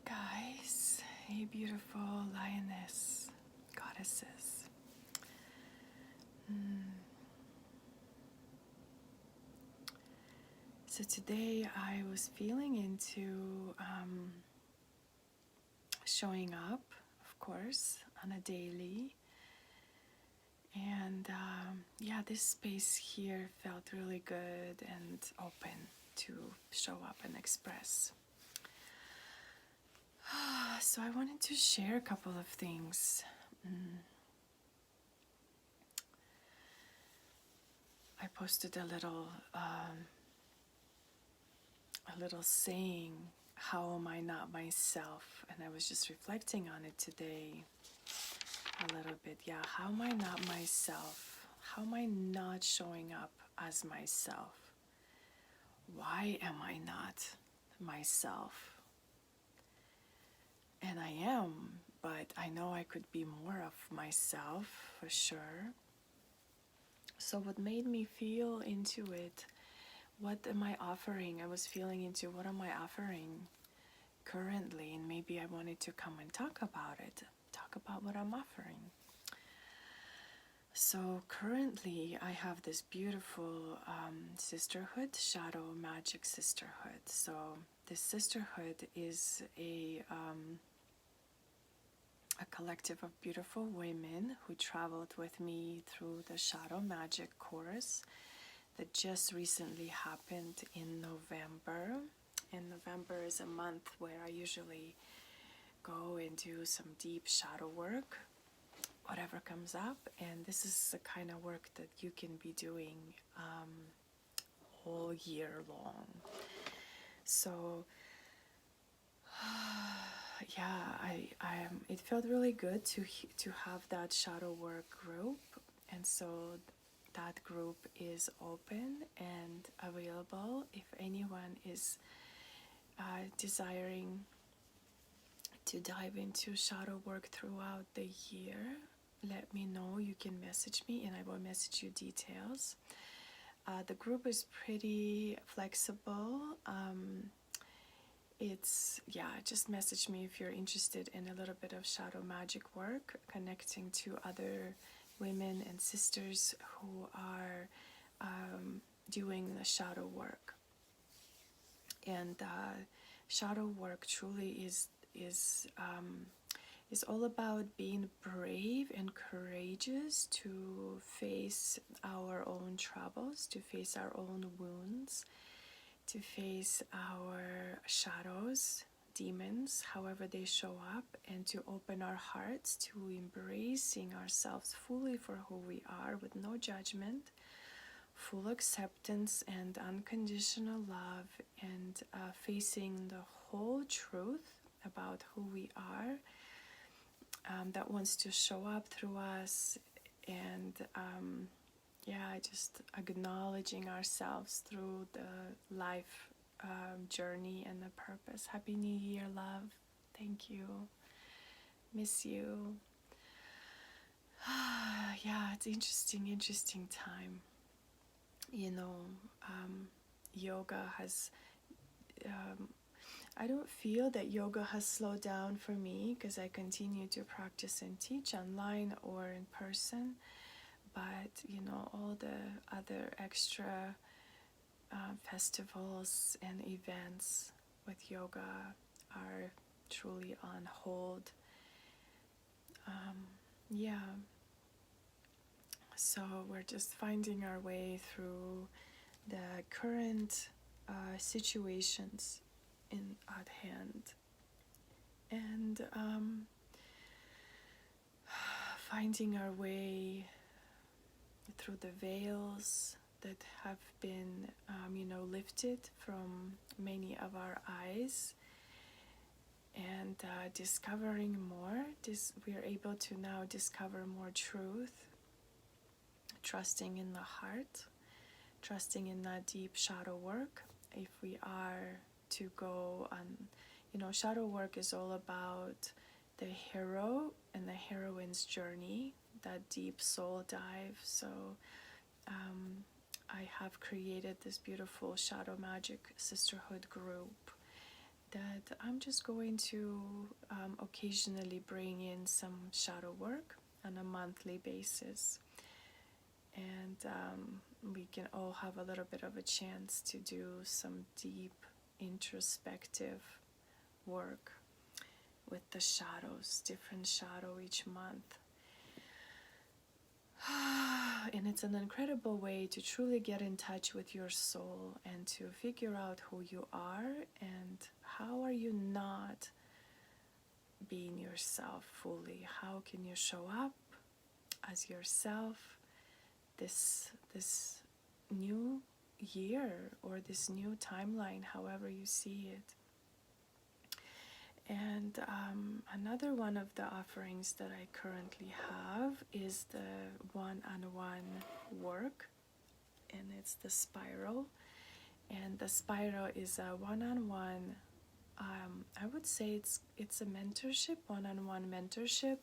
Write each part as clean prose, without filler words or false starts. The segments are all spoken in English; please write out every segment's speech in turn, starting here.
Hey guys, hey beautiful lioness, goddesses. So today I was feeling into showing up, of course, on a daily. And yeah, this space here felt really good and open to show up and express. So I wanted to share a couple of things. I posted a little saying, how am I not myself? And I was just reflecting on it today a little bit. Yeah, how am I not myself? How am I not showing up as myself? Why am I not myself? And I am, but I know I could be more of myself for sure. So what made me feel into it, what am I offering? I was feeling into what am I offering currently, and maybe I wanted to come and talk about it, talk about what I'm offering. So currently I have this beautiful sisterhood, Shadow Magic Sisterhood. So this sisterhood is a collective of beautiful women who traveled with me through the Shadow Magic course that just recently happened in November. And November is a month where I usually go and do some deep shadow work, whatever comes up. And this is the kind of work that you can be doing all year long. So yeah, it felt really good to have that shadow work group. And so that group is open and available if anyone is desiring to dive into shadow work throughout the year. Let me know. You can message me and I will message you details. The group is pretty flexible. Just message me if you're interested in a little bit of shadow magic work, connecting to other women and sisters who are doing the shadow work. And shadow work truly is all about being brave and courageous to face our own troubles, to face our own wounds, to face our shadows, demons, however they show up, and to open our hearts to embracing ourselves fully for who we are with no judgment, full acceptance and unconditional love, and facing the whole truth about who we are that wants to show up through us, and just acknowledging ourselves through the life journey and the purpose. Happy New Year, love. Thank you. Miss you. Yeah, it's interesting time. You know, yoga has I don't feel that yoga has slowed down for me because I continue to practice and teach online or in person. But, you know, all the other extra festivals and events with yoga are truly on hold. So we're just finding our way through the current situations at hand, and finding our way through the veils that have been lifted from many of our eyes, and discovering more. We are able to now discover more truth, trusting in the heart, trusting in that deep shadow work. If we are to go on, shadow work is all about the hero and the heroine's journey, that deep soul dive. So I have created this beautiful Shadow Magic Sisterhood group that I'm just going to occasionally bring in some shadow work on a monthly basis. And we can all have a little bit of a chance to do some deep introspective work with the shadows, different shadow each month. And it's an incredible way to truly get in touch with your soul and to figure out who you are and how are you not being yourself fully. How can you show up as yourself this new year or this new timeline, however you see it. And another one of the offerings that I currently have is the one-on-one work, and it's the spiral. And the spiral is a one-on-one, I would say it's a mentorship, one-on-one mentorship,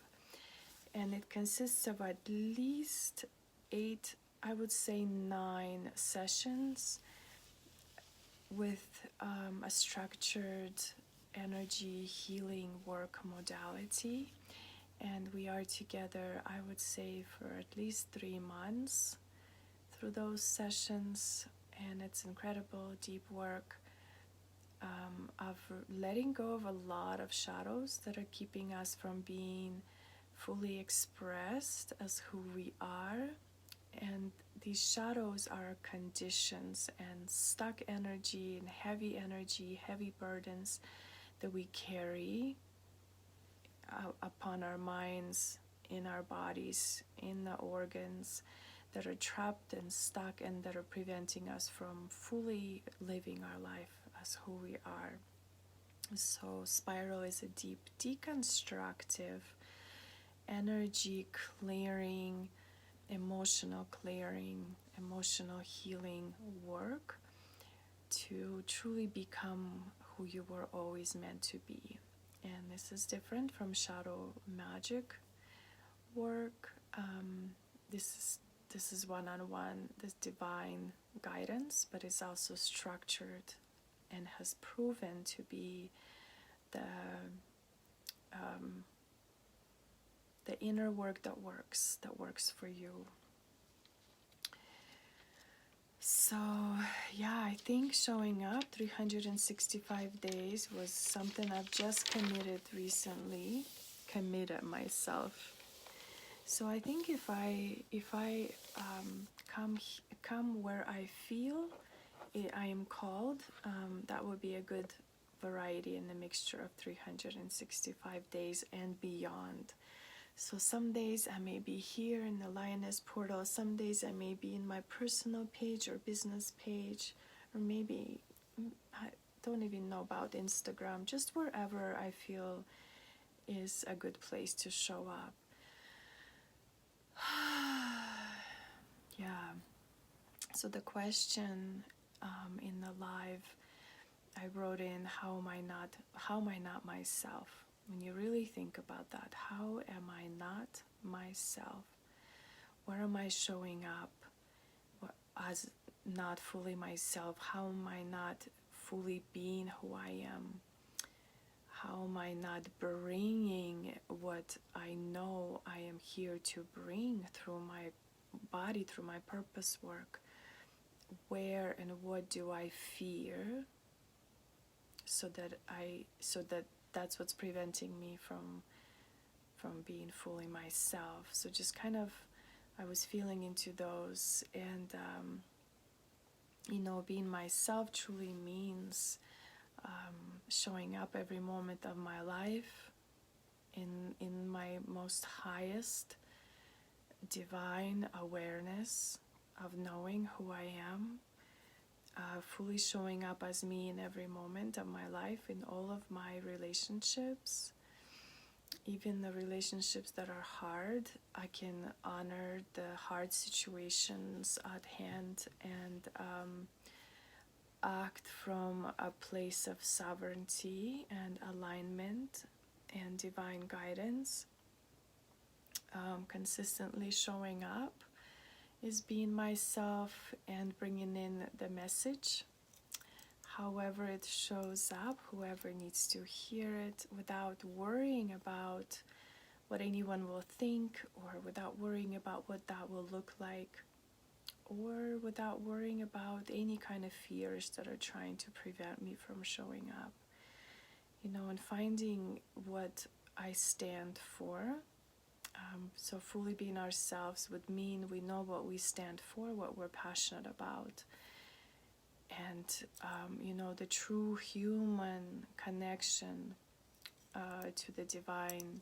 and it consists of at least 8, I would say 9 sessions with a structured energy healing work modality. And we are together, I would say, for at least 3 months through those sessions. And it's incredible deep work of letting go of a lot of shadows that are keeping us from being fully expressed as who we are. And these shadows are conditions and stuck energy and heavy burdens that we carry upon our minds, in our bodies, in the organs, that are trapped and stuck and that are preventing us from fully living our life as who we are. So spiral is a deep deconstructive, energy clearing, emotional clearing, emotional healing work to truly become who you were always meant to be. And this is different from shadow magic work. This is one-on-one, this divine guidance, but it's also structured and has proven to be the inner work that works for you. So yeah, I think showing up 365 days was something I've just committed myself. So I think if I come where I feel I am called, that would be a good variety in the mixture of 365 days and beyond. So some days I may be here in the Lioness Portal, some days I may be in my personal page or business page, or maybe I don't even know about Instagram, just wherever I feel is a good place to show up. Yeah. So the question in the live, I wrote in, how am I not myself? When you really think about that, how am I not myself? Where am I showing up as not fully myself? How am I not fully being who I am? How am I not bringing what I know I am here to bring through my body, through my purpose work? Where and what do I fear? So that's what's preventing me from being fully myself. So just kind of, I was feeling into those, and being myself truly means showing up every moment of my life in my most highest divine awareness of knowing who I am, fully showing up as me in every moment of my life, in all of my relationships, even the relationships that are hard. I can honor the hard situations at hand and act from a place of sovereignty and alignment and divine guidance. Consistently showing up is being myself and bringing in the message. however it shows up, whoever needs to hear it, without worrying about what anyone will think, or without worrying about what that will look like, or without worrying about any kind of fears that are trying to prevent me from showing up. And finding what I stand for. So fully being ourselves would mean we know what we stand for, what we're passionate about. And, the true human connection to the divine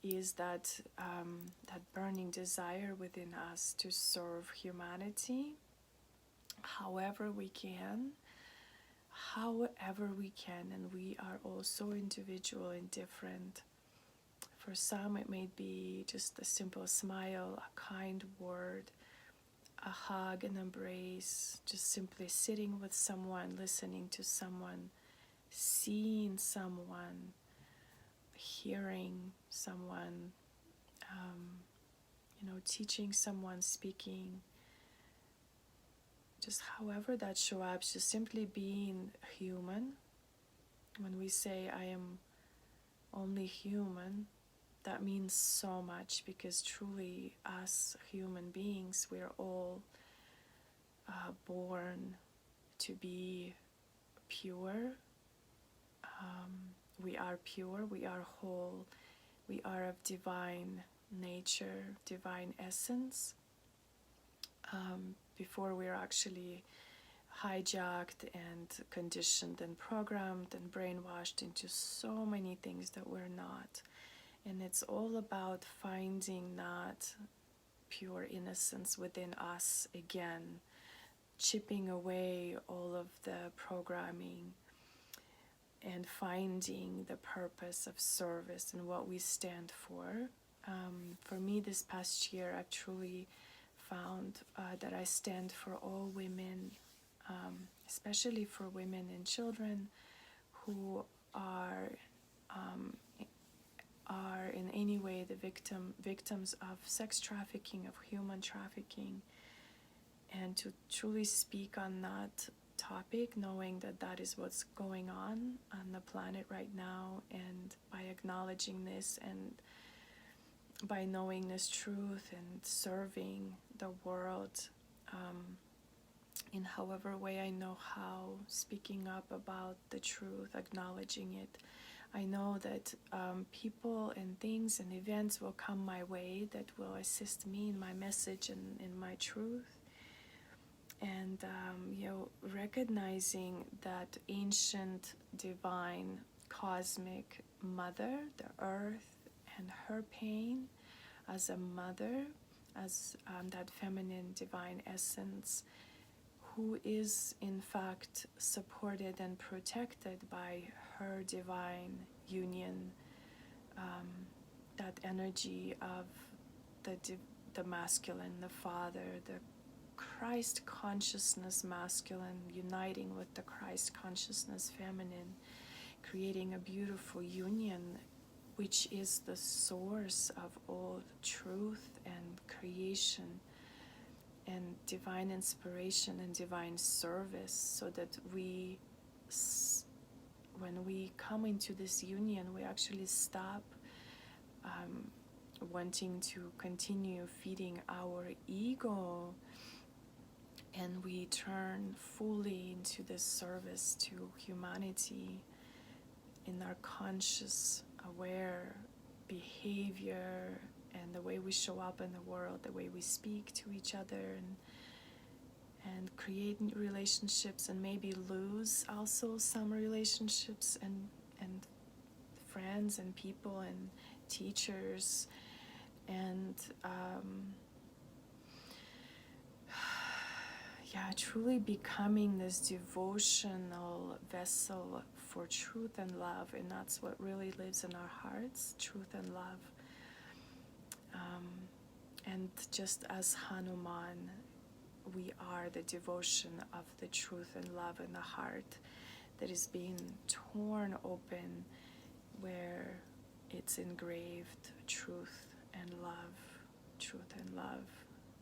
is that burning desire within us to serve humanity however we can, and we are all so individual and different. For some, it may be just a simple smile, a kind word, a hug, an embrace, just simply sitting with someone, listening to someone, seeing someone, hearing someone, teaching someone, speaking, just however that shows up, just simply being human. When we say I am only human, that means so much, because truly us human beings, we're all born to be pure. We are pure, we are whole, we are of divine nature, divine essence. Before we're actually hijacked and conditioned and programmed and brainwashed into so many things that we're not. And it's all about finding that pure innocence within us again, chipping away all of the programming and finding the purpose of service and what we stand for. For me, this past year, I've truly found that I stand for all women, especially for women and children who are in any way the victims of sex trafficking, of human trafficking, and to truly speak on that topic, knowing that that is what's going on the planet right now, and by acknowledging this and by knowing this truth and serving the world in however way I know how, speaking up about the truth, acknowledging it. I know that people and things and events will come my way that will assist me in my message and in my truth. And, recognizing that ancient, divine, cosmic mother, the earth, and her pain as a mother, as that feminine, divine essence, who is in fact supported and protected by her divine union, that energy of the masculine, the father, the Christ consciousness masculine uniting with the Christ consciousness feminine, creating a beautiful union, which is the source of all truth and creation and divine inspiration and divine service, so that when we come into this union, we actually stop wanting to continue feeding our ego, and we turn fully into this service to humanity in our conscious, aware behavior and the way we show up in the world, the way we speak to each other, and create relationships, and maybe lose also some relationships and friends and people and teachers, and truly becoming this devotional vessel for truth and love. And that's what really lives in our hearts, truth and love. And just as Hanuman, we are the devotion of the truth and love in the heart that is being torn open, where it's engraved truth and love, truth and love.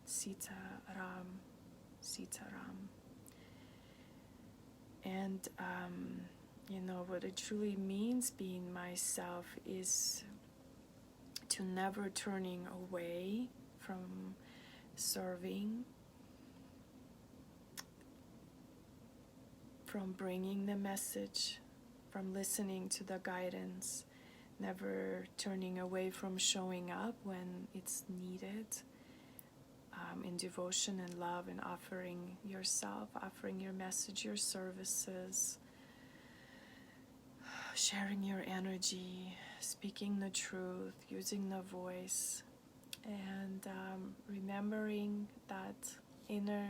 Sita Ram, Sita Ram. And you know, what it truly means being myself is to never turning away from serving, from bringing the message, from listening to the guidance, never turning away from showing up when it's needed, in devotion and love, and offering yourself, offering your message, your services, sharing your energy, speaking the truth, using the voice, and remembering that inner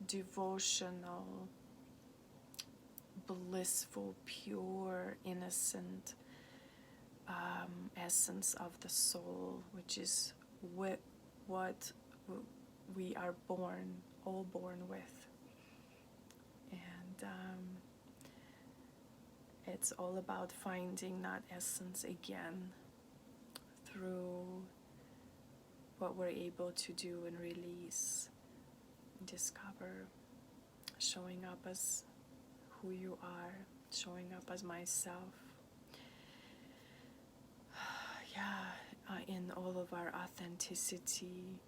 devotional, blissful, pure, innocent essence of the soul, which is what we are all born with. And it's all about finding that essence again through what we're able to do and release, discover, showing up as who you are, showing up as myself. In all of our authenticity,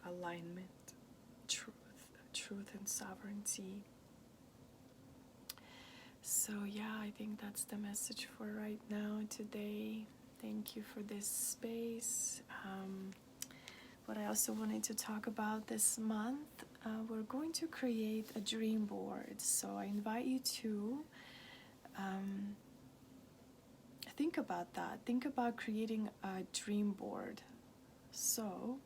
alignment, truth and sovereignty. So I think that's the message for right now, today. Thank you for this space. What I also wanted to talk about this month, we're going to create a dream board. So I invite you to think about that. Think about creating a dream board. So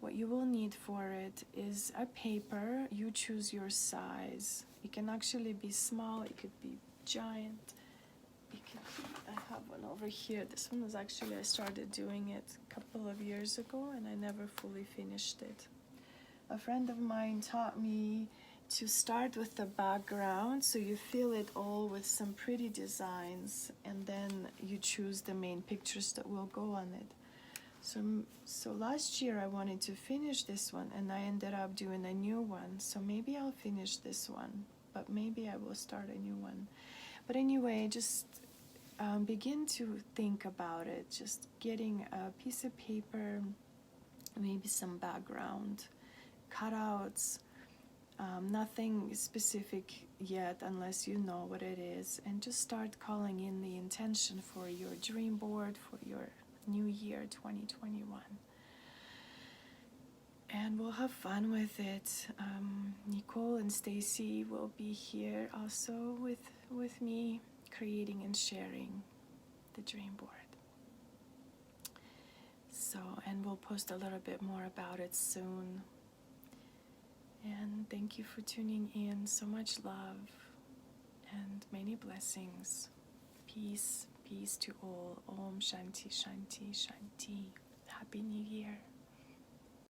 what you will need for it is a paper. You choose your size. It can actually be small, it could be giant. I have one over here. This one was actually, I started doing it a couple of years ago and I never fully finished it. A friend of mine taught me to start with the background, so you fill it all with some pretty designs, and then you choose the main pictures that will go on it. So last year I wanted to finish this one and I ended up doing a new one. So maybe I'll finish this one, but maybe I will start a new one. But anyway, just begin to think about it. Just getting a piece of paper, maybe some background, cutouts, nothing specific yet unless you know what it is, and just start calling in the intention for your dream board for your new year 2021, and we'll have fun with it. Nicole and Stacy will be here also with me, creating and sharing the dream board. So, and we'll post a little bit more about it soon. And thank you for tuning in. So much love and many blessings. Peace to all. Om Shanti Shanti Shanti. Happy New Year.